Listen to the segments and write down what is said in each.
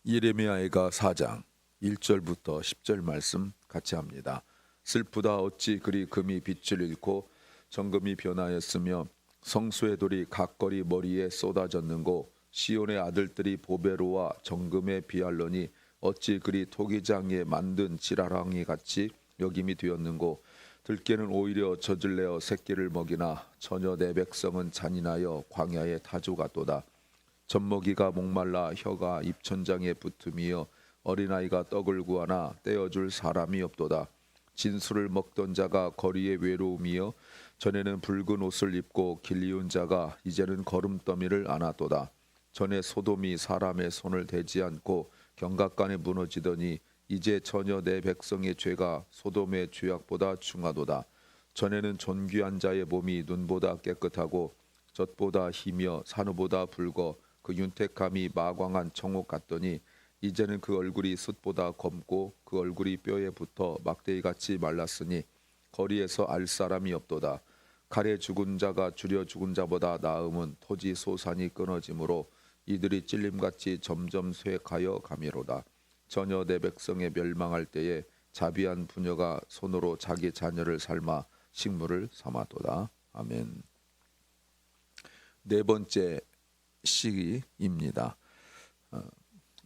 예레미야가 4장 1절부터 10절 말씀 같이 합니다. 슬프다 어찌 그리 금이 빛을 잃고 정금이 변하였으며 성수의 돌이 각거리 머리에 쏟아졌는고 시온의 아들들이 보베로와 정금에 비할러니 어찌 그리 토기장에 만든 지라랑이 같이 여김이 되었는고 들깨는 오히려 젖을 내어 새끼를 먹이나 전혀 내 백성은 잔인하여 광야에 타조갔도다. 젖먹이가 목말라 혀가 입천장에 붙음이여 어린아이가 떡을 구하나 떼어줄 사람이 없도다. 진술을 먹던 자가 거리에 외로움이여 전에는 붉은 옷을 입고 길리운 자가 이제는 거름더미를 안았도다. 전에 소돔이 사람의 손을 대지 않고 경각간에 무너지더니 이제 전혀 내 백성의 죄가 소돔의 죄악보다 중하도다. 전에는 존귀한 자의 몸이 눈보다 깨끗하고 젖보다 희며 산후보다 붉어 그 윤택함이 마광한 청옥 같더니 이제는 그 얼굴이 숯보다 검고 그 얼굴이 뼈에 붙어 막대기같이 말랐으니 거리에서 알 사람이 없도다. 칼에 죽은 자가 줄여 죽은 자보다 나음은 토지 소산이 끊어지므로 이들이 찔림같이 점점 쇠가여 가미로다. 전혀 내 백성의 멸망할 때에 자비한 부녀가 손으로 자기 자녀를 삶아 식물을 삼아도다. 아멘. 네 번째 시기입니다.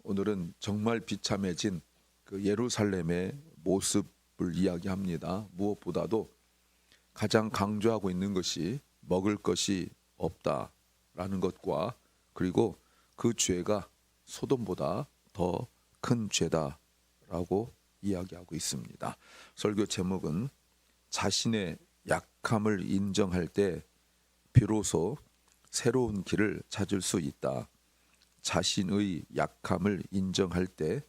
오늘은 정말 비참해진 그 예루살렘의 모습을 이야기합니다. 무엇보다도 가장 강조하고 있는 것이 먹을 것이 없다라는 것과 그리고 그 죄가 소돔보다 더 큰 죄다라고 이야기하고 있습니다. 설교 제목은 자신의 약함을 인정할 때 비로소 새로운 길을 찾을 수 있다. 자신의 약함을 인정할 때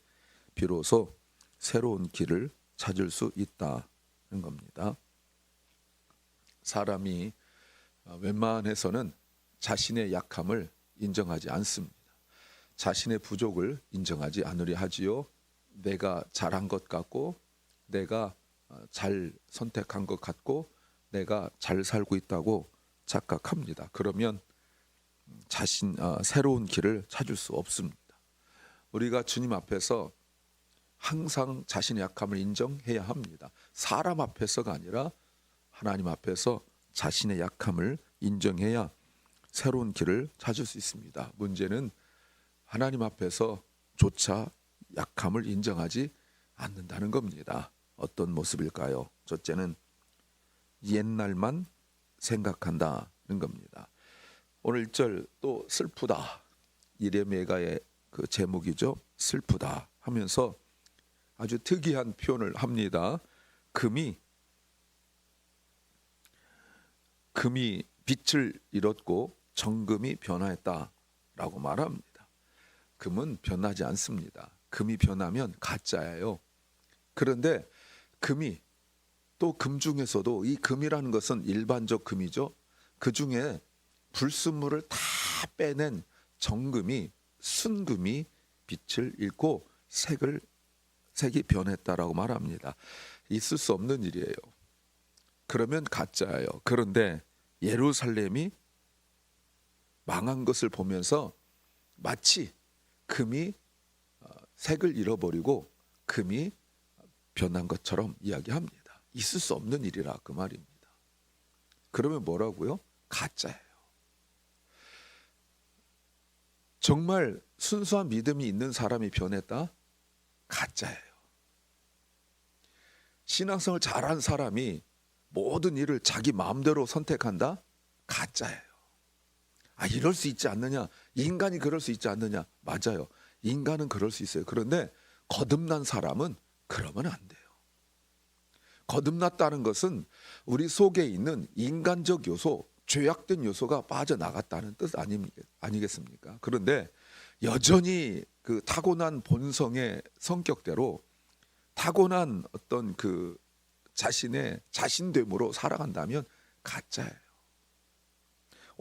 비로소 새로운 길을 찾을 수 있다는 겁니다. 사람이 웬만해서는 자신의 약함을 인정하지 않습니다. 자신의 부족을 인정하지 않으려 하지요. 내가 잘한 것 같고 내가 잘 선택한 것 같고 내가 잘 살고 있다고 착각합니다. 그러면 새로운 길을 찾을 수 없습니다. 우리가 주님 앞에서 항상 자신의 약함을 인정해야 합니다. 사람 앞에서가 아니라 하나님 앞에서 자신의 약함을 인정해야 새로운 길을 찾을 수 있습니다. 문제는 하나님 앞에서조차 약함을 인정하지 않는다는 겁니다. 어떤 모습일까요? 첫째는 옛날만 생각한다는 겁니다. 오늘 1절 또 슬프다. 예레미야의 그 제목이죠. 슬프다 하면서 아주 특이한 표현을 합니다. 금이 빛을 잃었고 정금이 변화했다라고 말합니다. 금은 변하지 않습니다. 금이 변하면 가짜예요. 그런데 금이 또 금 중에서도 이 금이라는 것은 일반적 금이죠. 그 중에 불순물을 다 빼낸 정금이 순금이 빛을 잃고 색이 변했다라고 말합니다. 있을 수 없는 일이에요. 그러면 가짜예요. 그런데 예루살렘이 망한 것을 보면서 마치 금이 색을 잃어버리고 금이 변한 것처럼 이야기합니다. 있을 수 없는 일이라 그 말입니다. 그러면 뭐라고요? 가짜예요. 정말 순수한 믿음이 있는 사람이 변했다? 가짜예요. 신앙생활 잘한 사람이 모든 일을 자기 마음대로 선택한다? 가짜예요. 이럴 수 있지 않느냐? 인간이 그럴 수 있지 않느냐? 맞아요. 인간은 그럴 수 있어요. 그런데 거듭난 사람은 그러면 안 돼요. 거듭났다는 것은 우리 속에 있는 인간적 요소, 죄악된 요소가 빠져나갔다는 뜻 아니겠습니까? 그런데 여전히 그 타고난 본성의 성격대로 타고난 어떤 그 자신의 자신됨으로 살아간다면 가짜예요.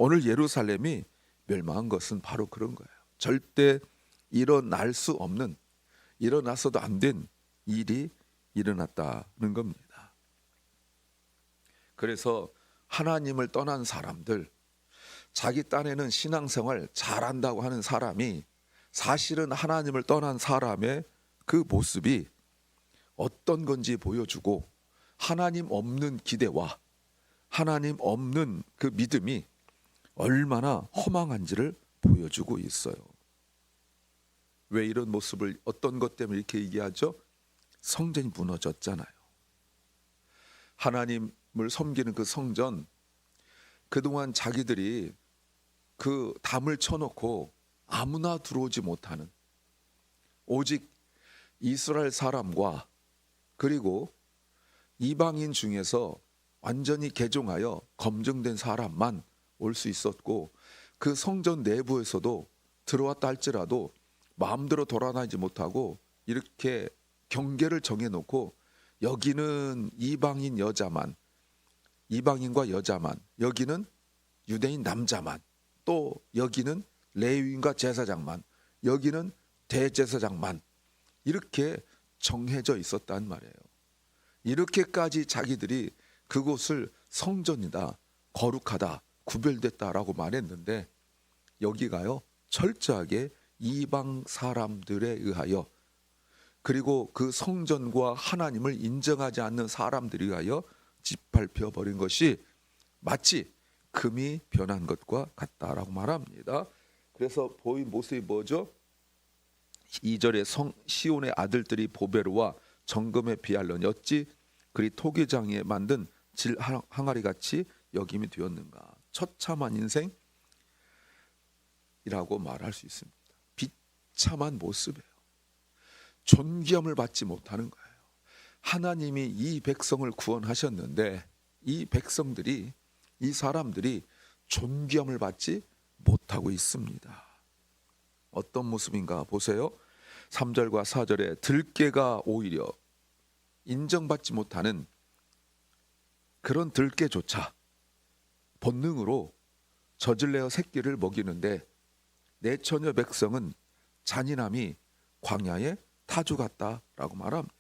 오늘 예루살렘이 멸망한 것은 바로 그런 거예요. 절대 일어날 수 없는, 일어나서도 안 된 일이 일어났다는 겁니다. 그래서 하나님을 떠난 사람들, 자기 딴에는 신앙생활 잘한다고 하는 사람이 사실은 하나님을 떠난 사람의 그 모습이 어떤 건지 보여주고, 하나님 없는 기대와 하나님 없는 그 믿음이 얼마나 허망한지를 보여주고 있어요. 왜 이런 모습을, 어떤 것 때문에 이렇게 얘기하죠? 성전이 무너졌잖아요. 하나님을 섬기는 그 성전, 그동안 자기들이 그 담을 쳐놓고 아무나 들어오지 못하는, 오직 이스라엘 사람과 그리고 이방인 중에서 완전히 개종하여 검증된 사람만 올 수 있었고, 그 성전 내부에서도 들어왔다 할지라도 마음대로 돌아다니지 못하고 이렇게 경계를 정해놓고, 여기는 이방인 여자만, 이방인과 여자만, 여기는 유대인 남자만, 또 여기는 레위인과 제사장만, 여기는 대제사장만, 이렇게 정해져 있었단 말이에요. 이렇게까지 자기들이 그곳을 성전이다, 거룩하다, 구별됐다라고 말했는데, 여기가요 철저하게 이방 사람들에 의하여, 그리고 그 성전과 하나님을 인정하지 않는 사람들에 의하여 짓밟혀 버린 것이 마치 금이 변한 것과 같다라고 말합니다. 그래서 보인 모습이 뭐죠? 2절에 시온의 아들들이 보베르와 정금에 비할려니 어찌 그리 토기장에 만든 질 항아리 같이 여김이 되었는가. 처참한 인생이라고 말할 수 있습니다. 비참한 모습이에요. 존귀함을 받지 못하는 거예요. 하나님이 이 백성을 구원하셨는데 이 백성들이, 이 사람들이 존귀함을 받지 못하고 있습니다. 어떤 모습인가 보세요. 3절과 4절에 들깨가 오히려 인정받지 못하는 그런 들깨조차 본능으로 젖을 내어 새끼를 먹이는데, 내 처녀 백성은 잔인함이 광야의 타주 같다라고 말합니다.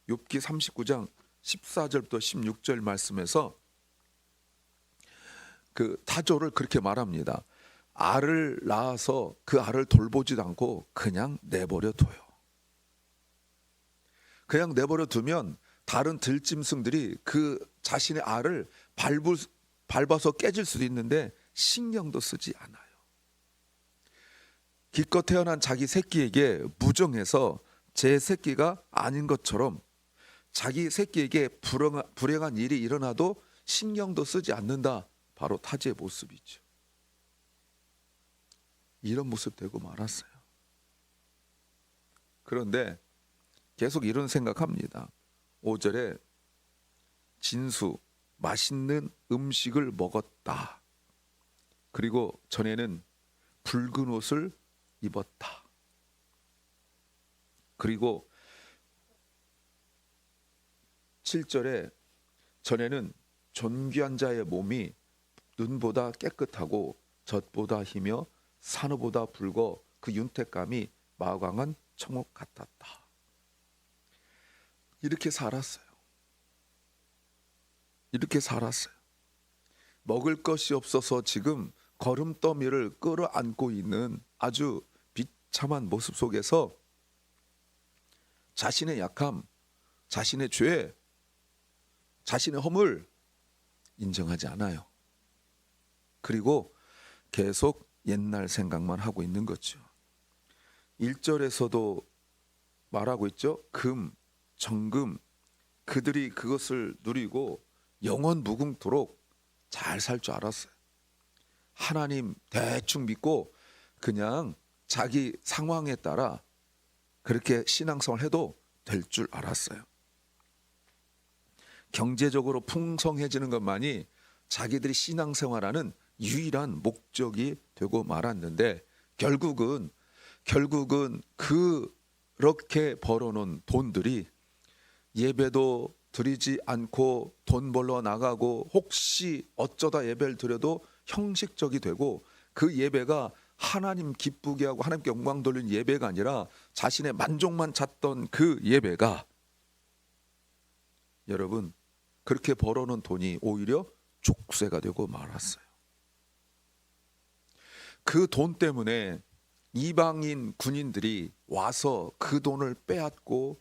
욥기 39장 14절부터 16절 말씀에서 그 타조를 그렇게 말합니다. 알을 낳아서 그 알을 돌보지도 않고 그냥 내버려 둬요. 그냥 내버려 두면 다른 들짐승들이 그 자신의 알을 밟아서 깨질 수도 있는데 신경도 쓰지 않아요. 기껏 태어난 자기 새끼에게 무정해서 제 새끼가 아닌 것처럼 자기 새끼에게 불행한 일이 일어나도 신경도 쓰지 않는다. 바로 타주의 모습이죠. 이런 모습 되고 말았어요. 그런데 계속 이런 생각합니다. 5절에 진수, 맛있는 음식을 먹었다. 그리고 전에는 붉은 옷을 입었다. 그리고 7절에 전에는 존귀한 자의 몸이 눈보다 깨끗하고 젖보다 희며 산호보다 붉어 그 윤택감이 마광한 청옥 같았다. 이렇게 살았어요. 이렇게 살았어요. 먹을 것이 없어서 지금 거름더미를 끌어안고 있는 아주 비참한 모습 속에서 자신의 약함, 자신의 죄, 자신의 허물 인정하지 않아요. 그리고 계속 옛날 생각만 하고 있는 거죠. 1절에서도 말하고 있죠. 금, 정금, 그들이 그것을 누리고 영원 무궁토록 잘 살 줄 알았어요. 하나님 대충 믿고 그냥 자기 상황에 따라 그렇게 신앙생활을 해도 될 줄 알았어요. 경제적으로 풍성해지는 것만이 자기들이 신앙생활하는 유일한 목적이 되고 말았는데, 결국은 그렇게 벌어놓은 돈들이 예배도 드리지 않고 돈 벌러 나가고, 혹시 어쩌다 예배를 드려도 형식적이 되고, 그 예배가 하나님 기쁘게 하고 하나님께 영광 돌리는 예배가 아니라 자신의 만족만 찾던 그 예배가, 여러분, 그렇게 벌어놓은 돈이 오히려 족쇄가 되고 말았어요. 그 돈 때문에 이방인 군인들이 와서 그 돈을 빼앗고,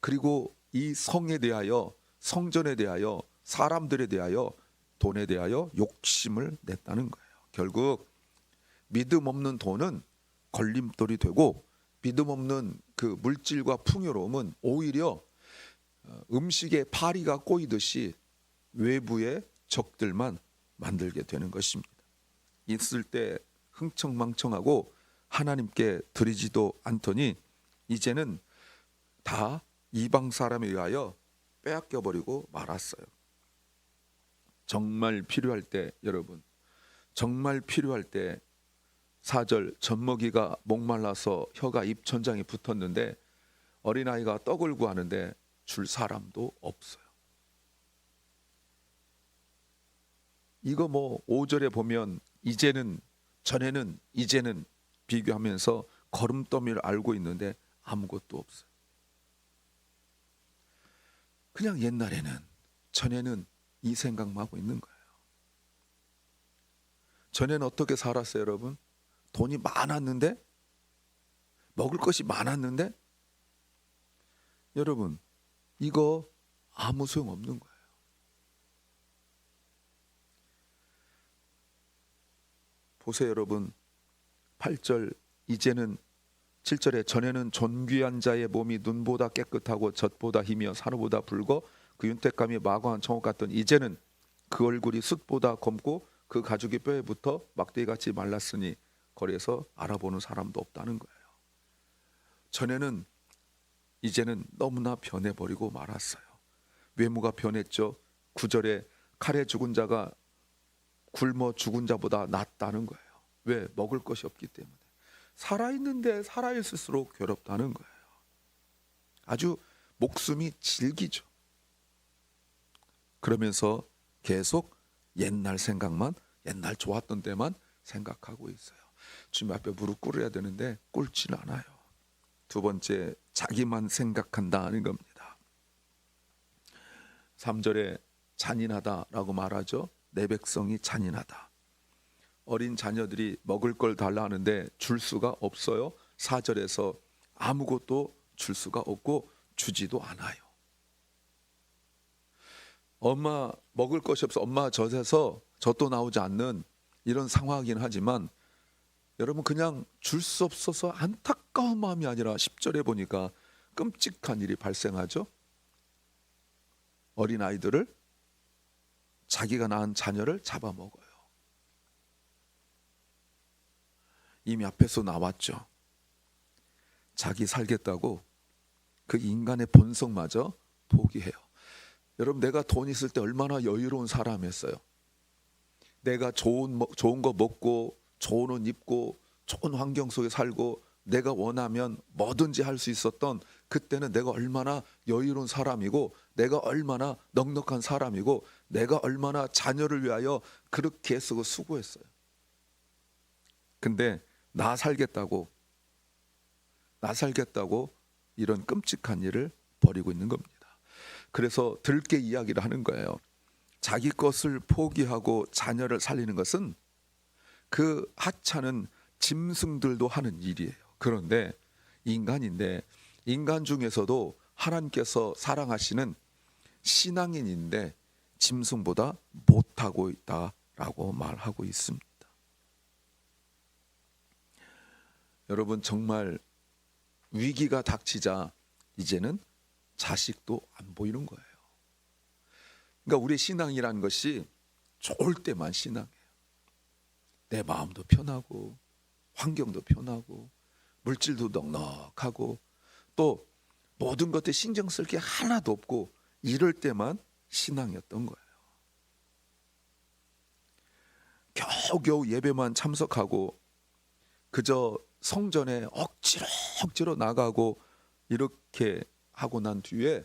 그리고 이 성에 대하여, 성전에 대하여, 사람들에 대하여, 돈에 대하여 욕심을 냈다는 거예요. 결국 믿음 없는 돈은 걸림돌이 되고, 믿음 없는 그 물질과 풍요로움은 오히려 음식에 파리가 꼬이듯이 외부의 적들만 만들게 되는 것입니다. 있을 때 흥청망청하고 하나님께 드리지도 않더니 이제는 다 이방 사람에 의하여 빼앗겨 버리고 말았어요. 정말 필요할 때, 여러분, 정말 필요할 때 4절, 젖먹이가 목말라서 혀가 입천장에 붙었는데 어린아이가 떡을 구하는데 줄 사람도 없어요. 이거 5절에 보면 이제는, 전에는, 이제는 비교하면서 걸음더미를 알고 있는데 아무것도 없어요. 그냥 옛날에는, 전에는 이 생각만 하고 있는 거예요. 전에는 어떻게 살았어요, 여러분? 돈이 많았는데, 먹을 것이 많았는데, 여러분, 이거 아무 소용없는 거예요. 보세요, 여러분. 8절, 이제는 7절에 전에는 존귀한 자의 몸이 눈보다 깨끗하고 젖보다 희며 산호보다 붉어 그 윤택감이 마광한 청옥 같던, 이제는 그 얼굴이 숯보다 검고 그 가죽이 뼈에 붙어 막대기같이 말랐으니 거리에서 알아보는 사람도 없다는 거예요. 전에는, 이제는 너무나 변해버리고 말았어요. 외모가 변했죠. 9절에 칼에 죽은 자가 굶어 죽은 자보다 낫다는 거예요. 왜? 먹을 것이 없기 때문에. 살아있는데 살아있을수록 괴롭다는 거예요. 아주 목숨이 질기죠. 그러면서 계속 옛날 생각만, 옛날 좋았던 때만 생각하고 있어요. 주님 앞에 무릎 꿇어야 되는데 꿇지는 않아요. 두 번째, 자기만 생각한다는 겁니다. 3절에 잔인하다라고 말하죠. 내 백성이 잔인하다. 어린 자녀들이 먹을 걸 달라 하는데 줄 수가 없어요. 4절에서 아무것도 줄 수가 없고 주지도 않아요. 엄마 먹을 것이 없어, 엄마 젖에서 젖도 나오지 않는 이런 상황이긴 하지만, 여러분, 그냥 줄 수 없어서 안타까운 마음이 아니라 10절에 보니까 끔찍한 일이 발생하죠. 어린아이들을, 자기가 낳은 자녀를 잡아먹어요. 이미 앞에서 나왔죠. 자기 살겠다고 그 인간의 본성마저 포기해요. 여러분, 내가 돈 있을 때 얼마나 여유로운 사람이었어요. 내가 좋은 거 먹고 좋은 옷 입고 좋은 환경 속에 살고 내가 원하면 뭐든지 할 수 있었던 그때는 내가 얼마나 여유로운 사람이고, 내가 얼마나 넉넉한 사람이고, 내가 얼마나 자녀를 위하여 그렇게 애쓰고 수고했어요. 근데 나 살겠다고 이런 끔찍한 일을 벌이고 있는 겁니다. 그래서 들깨 이야기를 하는 거예요. 자기 것을 포기하고 자녀를 살리는 것은, 그 하찮은 짐승들도 하는 일이에요. 그런데 인간인데, 인간 중에서도 하나님께서 사랑하시는 신앙인인데 짐승보다 못하고 있다라고 말하고 있습니다. 여러분, 정말 위기가 닥치자 이제는 자식도 안 보이는 거예요. 그러니까 우리의 신앙이라는 것이 좋을 때만 신앙이에요. 내 마음도 편하고 환경도 편하고 물질도 넉넉하고 또 모든 것에 신경 쓸 게 하나도 없고 이럴 때만 신앙이었던 거예요. 겨우겨우 예배만 참석하고 그저 성전에 억지로 나가고 이렇게 하고 난 뒤에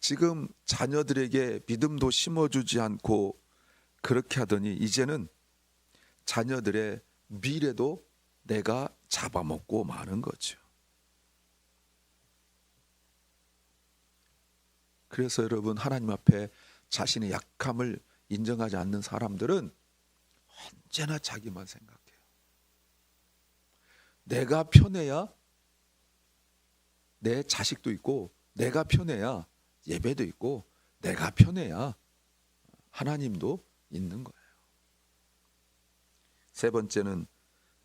지금 자녀들에게 믿음도 심어주지 않고 그렇게 하더니 이제는 자녀들의 미래도 내가 잡아먹고 마는 거죠. 그래서 여러분, 하나님 앞에 자신의 약함을 인정하지 않는 사람들은 언제나 자기만 생각해요. 내가 편해야 내 자식도 있고, 내가 편해야 예배도 있고, 내가 편해야 하나님도 있는 거예요. 세 번째는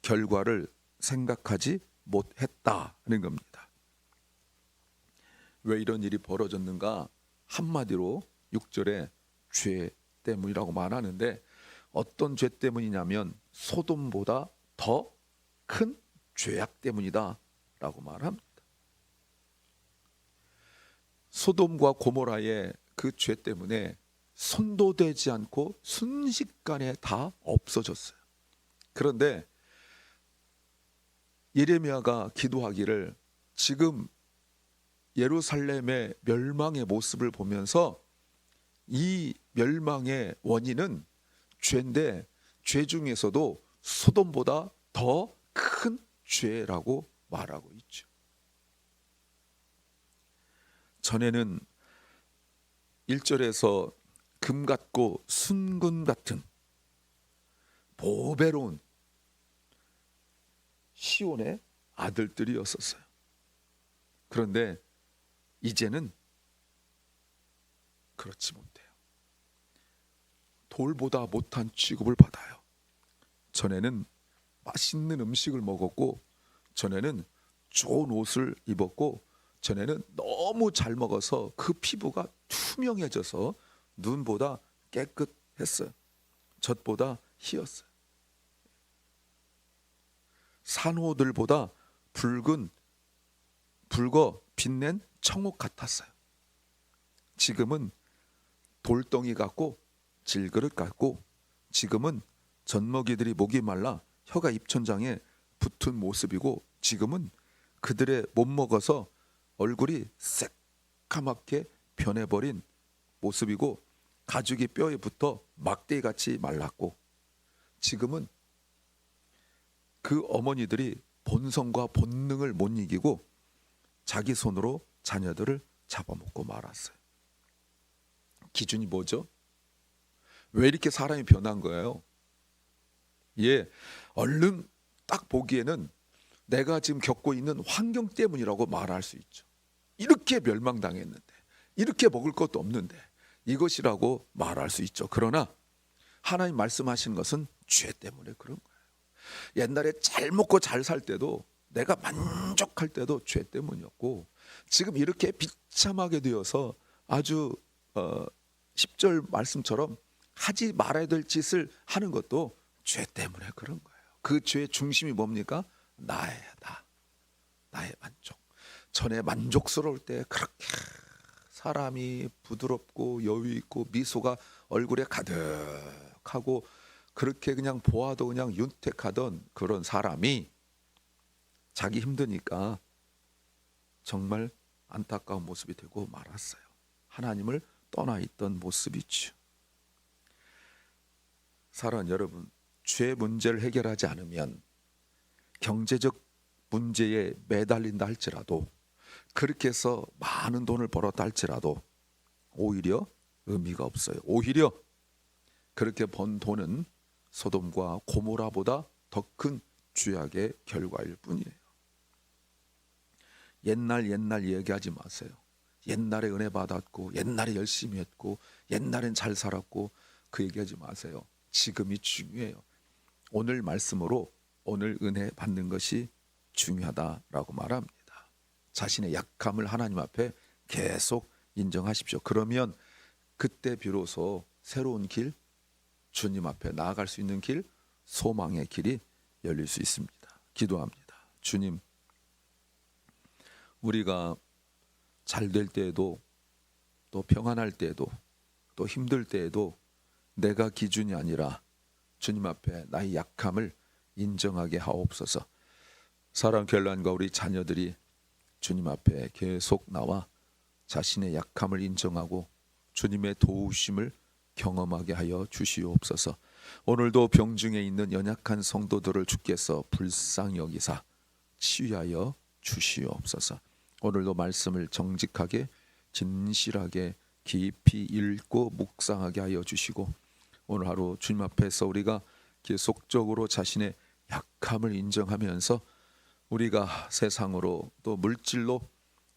결과를 생각하지 못했다는 겁니다. 왜 이런 일이 벌어졌는가? 한마디로 6절에 죄 때문이라고 말하는데, 어떤 죄 때문이냐면 소돔보다 더 큰 죄악 때문이다 라고 말합니다. 소돔과 고모라의 그 죄 때문에 손도 대지 않고 순식간에 다 없어졌어요. 그런데 예레미야가 기도하기를, 지금 예루살렘의 멸망의 모습을 보면서 이 멸망의 원인은 죄인데, 죄 중에서도 소돔보다 더 큰 죄라고 말하고 있죠. 전에는 1절에서 금 같고 순금 같은 보배로운 시온의 아들들이었었어요. 그런데 이제는 그렇지 못해요. 돌보다 못한 취급을 받아요. 전에는 맛있는 음식을 먹었고, 전에는 좋은 옷을 입었고, 전에는 너무 잘 먹어서 그 피부가 투명해져서 눈보다 깨끗했어요. 젖보다 희었어요. 산호들보다 붉어 빛낸 청옥 같았어요. 지금은 돌덩이 같고 질그릇 같고, 지금은 젖먹이들이 목이 말라 혀가 입천장에 붙은 모습이고, 지금은 그들의 못 먹어서 얼굴이 새까맣게 변해버린 모습이고, 가죽이 뼈에 붙어 막대기같이 말랐고, 지금은 그 어머니들이 본성과 본능을 못 이기고 자기 손으로 자녀들을 잡아먹고 말았어요. 기준이 뭐죠? 왜 이렇게 사람이 변한 거예요? 얼른 딱 보기에는 내가 지금 겪고 있는 환경 때문이라고 말할 수 있죠. 이렇게 멸망당했는데, 이렇게 먹을 것도 없는데 이것이라고 말할 수 있죠. 그러나 하나님 말씀하신 것은 죄 때문에 그런 거예요. 옛날에 잘 먹고 잘 살 때도, 내가 만족할 때도 죄 때문이었고, 지금 이렇게 비참하게 되어서 아주 10절 말씀처럼 하지 말아야 될 짓을 하는 것도 죄 때문에 그런 거예요. 그 죄의 중심이 뭡니까? 나의 만족. 전에 만족스러울 때 그렇게 사람이 부드럽고 여유 있고 미소가 얼굴에 가득하고, 그렇게 그냥 보아도 그냥 윤택하던 그런 사람이 자기 힘드니까 정말 안타까운 모습이 되고 말았어요. 하나님을 떠나 있던 모습이죠. 사랑하는 여러분, 죄 문제를 해결하지 않으면 경제적 문제에 매달린다 할지라도, 그렇게 해서 많은 돈을 벌었다 할지라도 오히려 의미가 없어요. 오히려 그렇게 번 돈은 소돔과 고모라보다 더 큰 죄악의 결과일 뿐이에요. 옛날 얘기하지 마세요. 옛날에 은혜 받았고, 옛날에 열심히 했고, 옛날엔 잘 살았고, 그 얘기하지 마세요. 지금이 중요해요. 오늘 말씀으로 오늘 은혜 받는 것이 중요하다라고 말합니다. 자신의 약함을 하나님 앞에 계속 인정하십시오. 그러면 그때 비로소 새로운 길, 주님 앞에 나아갈 수 있는 길, 소망의 길이 열릴 수 있습니다. 기도합니다. 주님, 우리가 잘 될 때에도, 또 평안할 때에도, 또 힘들 때에도 내가 기준이 아니라 주님 앞에 나의 약함을 인정하게 하옵소서. 사랑 결란과 우리 자녀들이 주님 앞에 계속 나와 자신의 약함을 인정하고 주님의 도우심을 경험하게 하여 주시옵소서. 오늘도 병중에 있는 연약한 성도들을 주께서 불쌍히 여기사 치유하여 주시옵소서. 오늘도 말씀을 정직하게 진실하게 깊이 읽고 묵상하게 하여 주시고, 오늘 하루 주님 앞에서 우리가 계속적으로 자신의 약함을 인정하면서 우리가 세상으로 또 물질로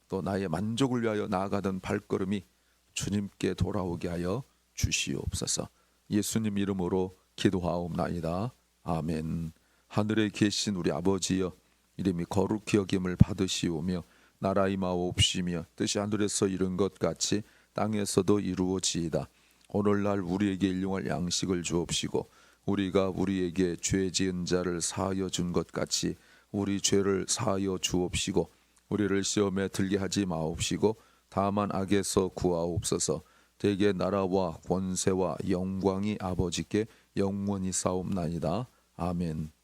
또 나의 만족을 위하여 나아가던 발걸음이 주님께 돌아오게 하여 주시옵소서. 예수님 이름으로 기도하옵나이다. 아멘. 하늘에 계신 우리 아버지여, 이름이 거룩히 여김을 받으시오며 나라 임하옵시며 뜻이 하늘에서 이룬 것 같이 땅에서도 이루어지이다. 오늘날 우리에게 일용할 양식을 주옵시고 우리가 우리에게 죄 지은 자를 사하여 준 것 같이 우리 죄를 사하여 주옵시고 우리를 시험에 들게 하지 마옵시고 다만 악에서 구하옵소서. 대개 나라와 권세와 영광이 아버지께 영원히 싸움나이다. 아멘.